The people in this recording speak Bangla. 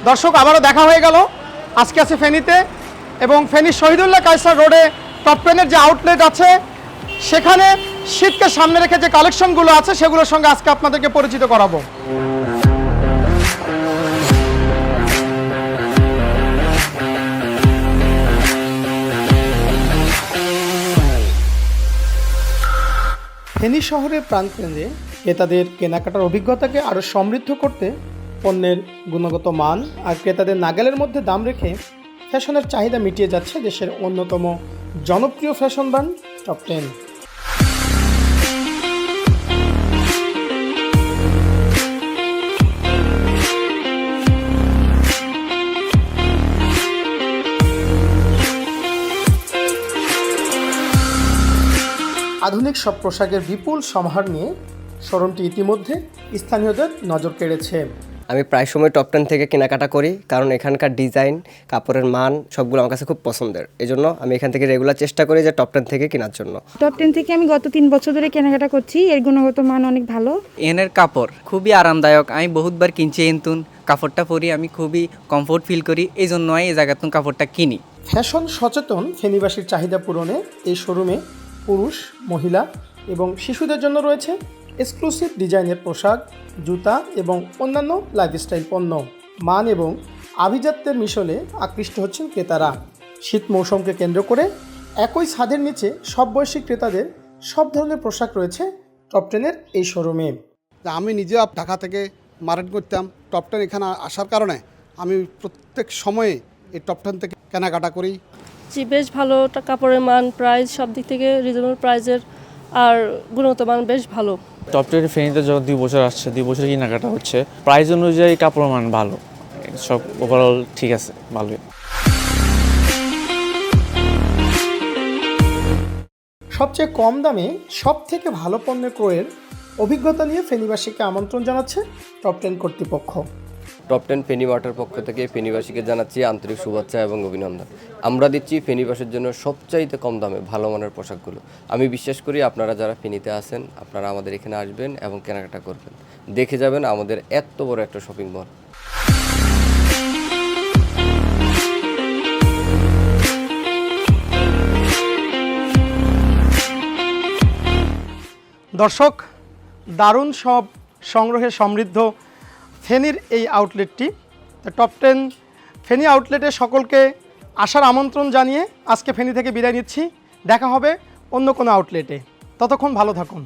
দর্শক আবারও দেখা হয়ে গেল। আজকে আছে ফেনীতে এবং ফেনী শহীদুল্লাহ কায়সার রোডে টপ 10-এর যে আউটলেট আছে সেখানে শীতকে সামনে রেখে যে কালেকশনগুলো আছে সেগুলোর সঙ্গে আজকে আপনাদেরকে পরিচিত করাবো। ফেনী শহরের প্রাণকেন্দ্রে ক্রেতাদের কেনাকাটার অভিজ্ঞতাকে আরও সমৃদ্ধ করতে পণ্যের গুণগত মান আর ক্রেতাদের নাগালের মধ্যে দাম রেখে ফ্যাশনের চাহিদা মিটিয়ে যাচ্ছে দেশের অন্যতম জনপ্রিয় ফ্যাশন ব্র্যান্ড টপ 10। আধুনিক সব পোশাকের বিপুল সমাহার নিয়ে শোরুমটি ইতিমধ্যে স্থানীয়দের নজর কেড়েছে। আমি প্রায় সময় টপ 10 থেকে কেনাকাটা করি, কারণ এখানকার ডিজাইন, কাপড়ের মান সবগুলো আমার কাছে খুব পছন্দের। এজন্য আমি এখান থেকে রেগুলার চেষ্টা করি যে টপ 10 থেকে কেনার জন্য। টপ 10 থেকে আমি গত 3 বছর ধরে কেনাকাটা করছি। এর গুণগত মান অনেক ভালো। এনের কাপড় খুবই আরামদায়ক। আমি বহুতবার কিনছি এনতুন কাপড়টা পরি, আমি খুবই কমফোর্ট ফিল করি, এই জন্য এই জায়গাতুন কাপড়টা কিনি। ফ্যাশন সচেতন ফেনীবাসীর চাহিদা পূরণে এই শোরুমে পুরুষ, মহিলা এবং শিশুদের জন্য রয়েছে এক্সক্লুসিভ ডিজাইনের পোশাক, জুতা এবং অন্যান্য লাইফস্টাইল পণ্য। মান এবং আভিজাত্যের মিশলে আকৃষ্ট হচ্ছেন ক্রেতারা। শীত মৌসুমকে কেন্দ্র করে একই ছাদের নিচে সব বয়সী ক্রেতাদের সব ধরনের পোশাক রয়েছে টপ 10-এর এই শোরুমে। আমি নিজে ঢাকা থেকে মার্কেট করতাম, টপ 10 এখানে আসার কারণে আমি প্রত্যেক সময়ে এই টপ 10 থেকে কেনাকাটা করি। জি, বেশ ভালো। কাপড়ের মান, প্রাইস সব দিক থেকে রিজনেবল প্রাইসের, আর গুণগত মান বেশ ভালো। টপ 10 ফেনীতে যখন 2 বছর আসছে, 2 বছর কেনাকাটা হচ্ছে, প্রাইস অনুযায়ী কাপড়ের মান ভালো, সব ওভারঅল ঠিক আছে, ভালোই। সবচেয়ে কম দামে সব থেকে ভালো পণ্য ক্রয়ের অভিজ্ঞতা নিয়ে ফেনীবাসীকে আমন্ত্রণ জানাচ্ছে টপ 10 কর্তৃপক্ষ। টপ 10 ফেনী মার্টের পক্ষ থেকে ফেনীবাসীকে জানাচ্ছি আন্তরিক শুভেচ্ছা এবং অভিনন্দন। আমরা দিচ্ছি ফেনীবাসীর জন্য সবচাইতে কম দামে ভালো মানের পোশাকগুলো। আমি বিশ্বাস করি আপনারা যারা ফেনীতে আছেন আপনারা আমাদের এখানে আসবেন এবং কেনাকাটা করবেন, দেখে যাবেন আমাদের এত বড় একটা শপিং মল। দর্শক, দারুণ সব সংগ্রহে সমৃদ্ধ ফেনীর এই আউটলেটটি টপ 10 ফেনী আউটলেটে সকলকে আসার আমন্ত্রণ জানিয়ে আজকে ফেনী থেকে বিদায় নিচ্ছি। দেখা হবে অন্য কোনো আউটলেটে। ততক্ষণ ভালো থাকুন।